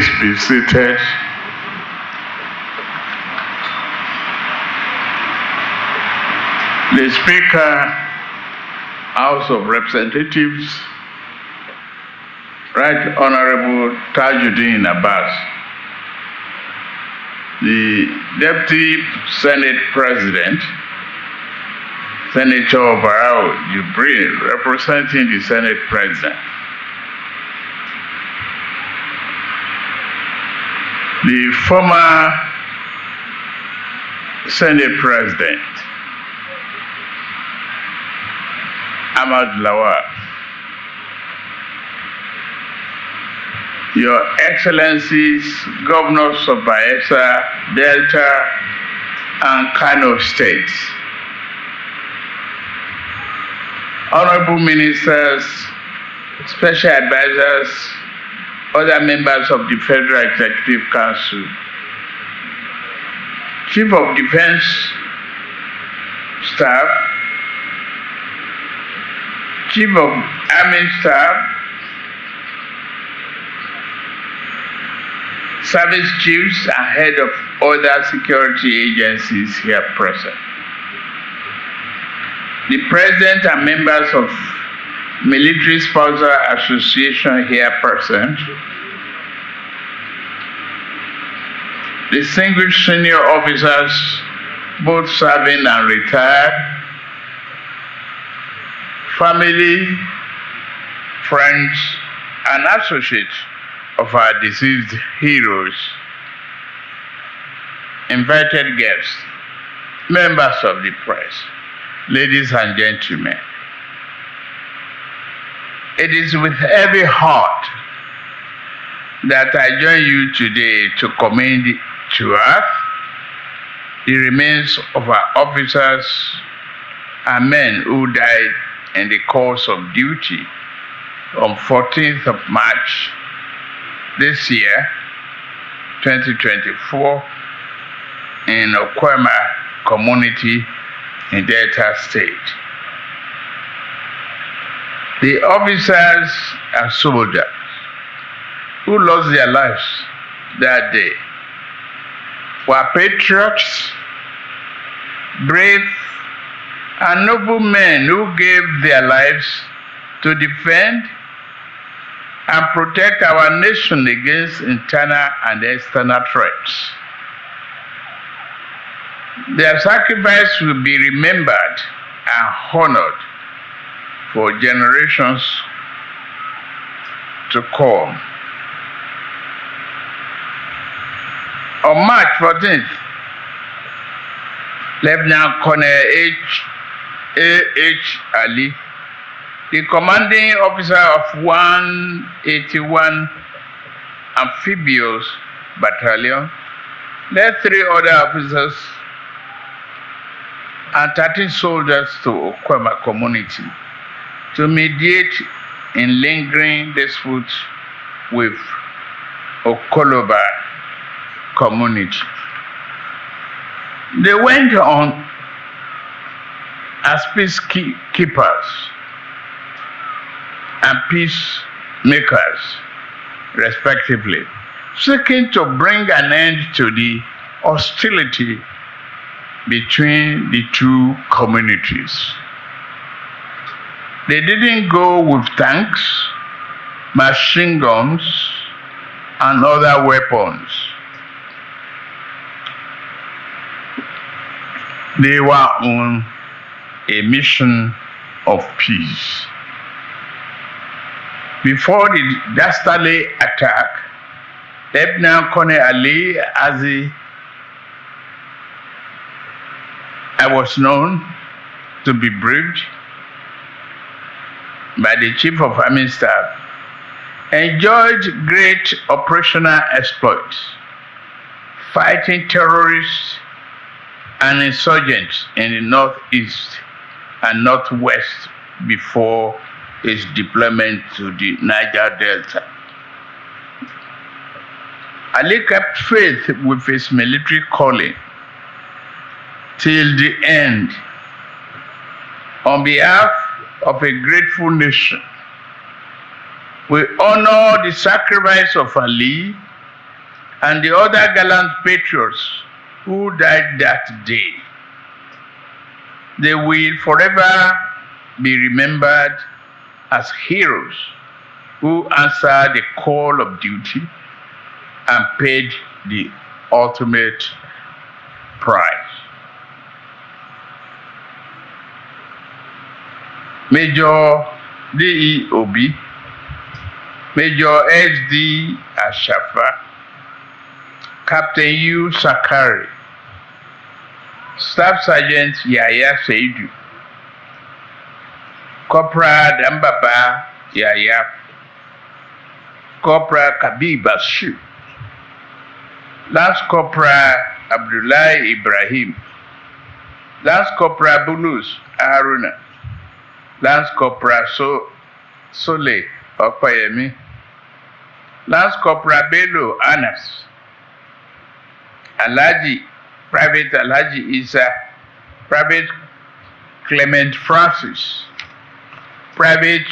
Please be seated. The Speaker, House of Representatives, Right Honorable Tajuddin Abbas, the Deputy Senate President, Senator Barao Jibril, representing the Senate President, the former Senate President, Ahmad Lawal, Your Excellencies, Governors of Bayelsa, Delta, and Kano States, Honorable Ministers, Special Advisors, other members of the Federal Executive Council, Chief of Defense Staff, Chief of Army Staff, Service Chiefs, and Head of other security agencies here present, the President and members of Military Sponsor Association here present, distinguished senior officers, both serving and retired, family, friends, and associates of our deceased heroes, invited guests, members of the press, ladies and gentlemen. It is with heavy heart that I join you today to commend to earth the remains of our officers and men who died in the course of duty on 14th of March this year, 2024, in Okwema community in Delta State. The officers and soldiers who lost their lives that day were patriots, brave, and noble men who gave their lives to defend and protect our nation against internal and external threats. Their sacrifice will be remembered and honored for generations to come. On March 14th, Lieutenant Colonel A.H. Ali, the commanding officer of 181 Amphibious Battalion, led 3 other officers and 13 soldiers to Okwema community to mediate in lingering disputes with Okoloba community. They went on as peacekeepers and peacemakers, respectively, seeking to bring an end to the hostility between the two communities. They didn't go with tanks, machine guns, and other weapons. They were on a mission of peace. Before the dastardly attack, Lieutenant Colonel Ali, as I was known to be briefed by the Chief of Army Staff, enjoyed great operational exploits, fighting terrorists and insurgents in the northeast and northwest before his deployment to the Niger Delta. Ali kept faith with his military calling till the end. On behalf of a grateful nation, we honor the sacrifice of Ali and the other gallant patriots who died that day. They will forever be remembered as heroes who answered the call of duty and paid the ultimate price. Major D.E. Obi, Major S.D. Ashafa, Captain U. Sakari, Staff Sergeant Yaya Seidu, Corporal Dambaba Yaya, Corporal Kabir Bashir, Lance Corporal Abdullahi Ibrahim, Lance Corporal Bulus Haruna, Lance Corporal Sole Okpayemi, Lance Corporal Bello Anas, Private Alhaji Isa, Private Clement Francis, Private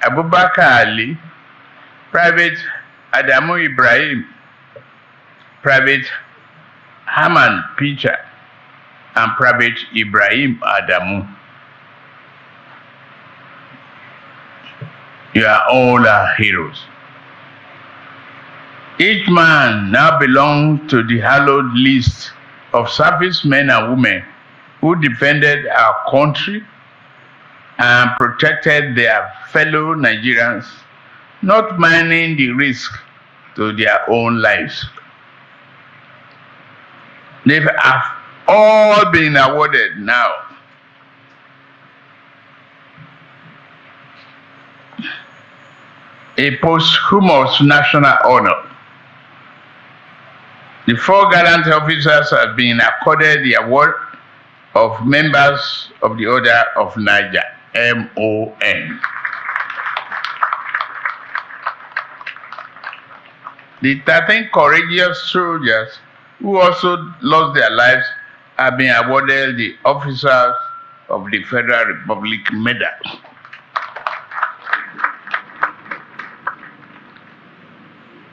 Abubakar Ali, Private Adamu Ibrahim, Private Haman Peter, and Private Ibrahim Adamu. You are all our heroes. Each man now belongs to the hallowed list of servicemen and women who defended our country and protected their fellow Nigerians, not minding the risk to their own lives. They have all been awarded now a posthumous national honor. The 4 gallant officers have been accorded the award of members of the Order of Niger, MON. The 13 courageous soldiers who also lost their lives have been awarded the Officers of the Federal Republic Medal.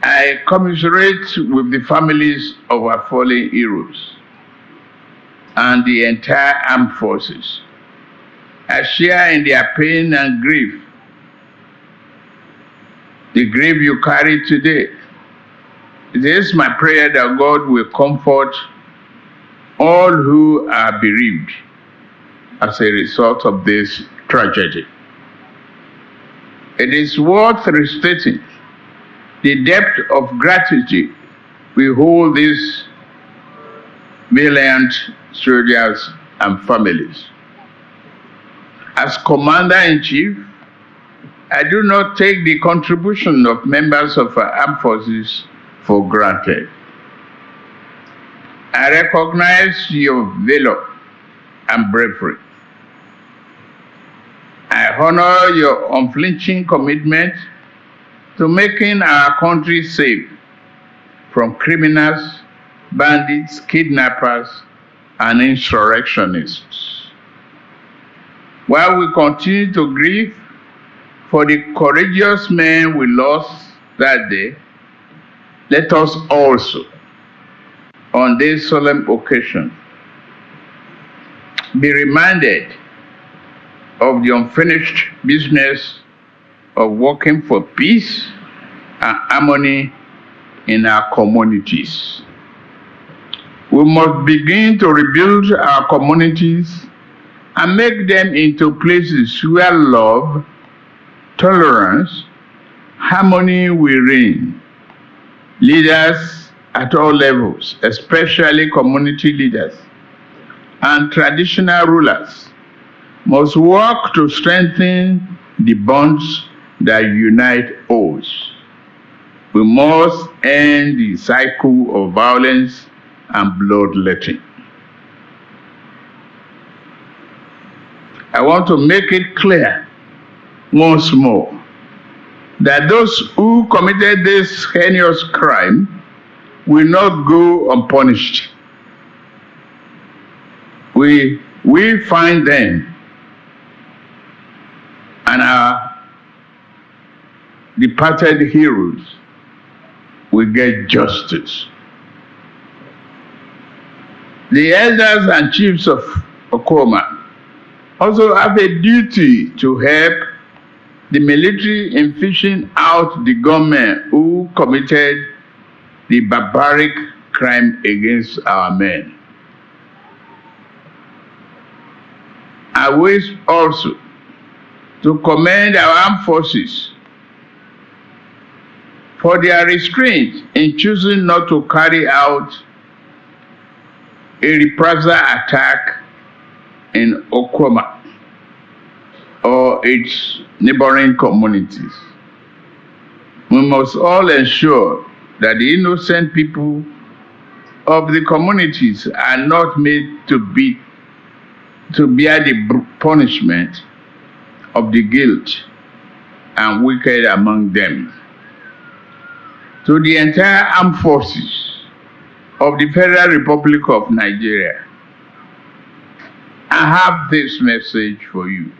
I commiserate with the families of our fallen heroes and the entire armed forces. I share in their pain and grief, the grief you carry today. It is my prayer that God will comfort all who are bereaved as a result of this tragedy. It is worth restating the depth of gratitude we hold these valiant soldiers and families. As Commander-in-Chief, I do not take the contribution of members of our armed forces for granted. I recognize your valor and bravery. I honor your unflinching commitment to making our country safe from criminals, bandits, kidnappers, and insurrectionists. While we continue to grieve for the courageous men we lost that day, let us also, on this solemn occasion, be reminded of the unfinished business of working for peace and harmony in our communities. We must begin to rebuild our communities and make them into places where love, tolerance, harmony will reign. Leaders at all levels, especially community leaders and traditional rulers, must work to strengthen the bonds that unite us. We must end the cycle of violence and bloodletting. I want to make it clear once more that those who committed this heinous crime will not go unpunished. We find them and our departed heroes will get justice. The elders and chiefs of Okoma also have a duty to help the military in fishing out the gunmen who committed the barbaric crime against our men. I wish also to commend our armed forces for their restraint in choosing not to carry out a reprisal attack in Okoma or its neighboring communities. We must all ensure that the innocent people of the communities are not made to bear the punishment of the guilt and wicked among them. To the entire armed forces of the Federal Republic of Nigeria, I have this message for you.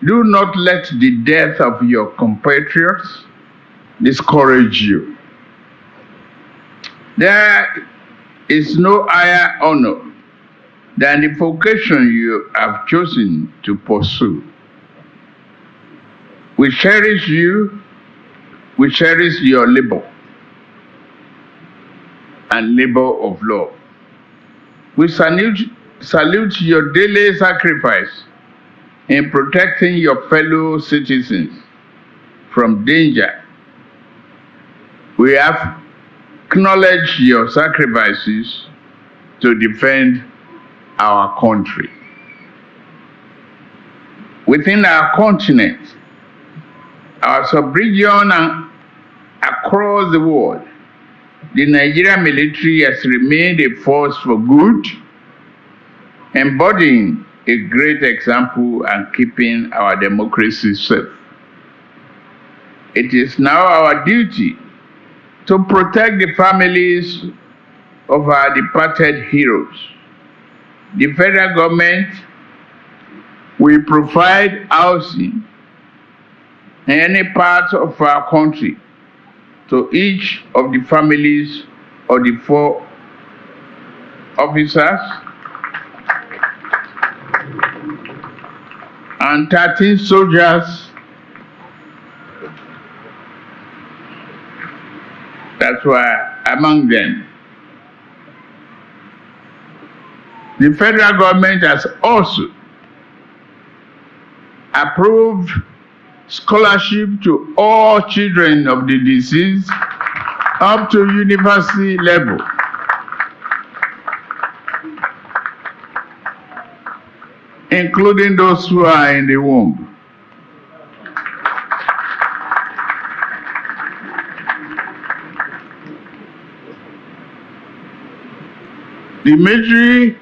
Do not let the death of your compatriots discourage you. There is no higher honor than the vocation you have chosen to pursue. We cherish you, we cherish your labor and labor of love. We salute your daily sacrifice in protecting your fellow citizens from danger. We have acknowledged your sacrifices to defend our country. Within our continent, our sub-region and across the world, the Nigerian military has remained a force for good, embodying a great example and keeping our democracy safe. It is now our duty to protect the families of our departed heroes. The federal government will provide housing in any part of our country to each of the families of the 4 officers and 13 soldiers that were among them. The federal government has also approved scholarship to all children of the deceased up to university level. Including those who are in the womb. The military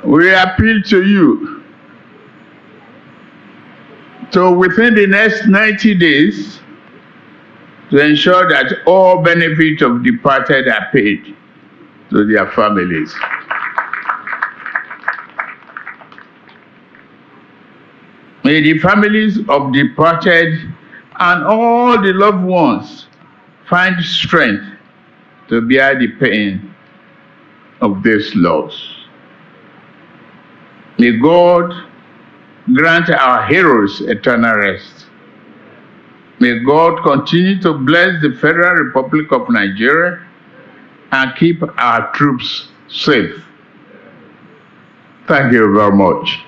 will appeal to you to, within the next 90 days, to ensure that all benefits of departed are paid to their families. May the families of departed and all the loved ones find strength to bear the pain of this loss. May God grant our heroes eternal rest. May God continue to bless the Federal Republic of Nigeria and keep our troops safe. Thank you very much.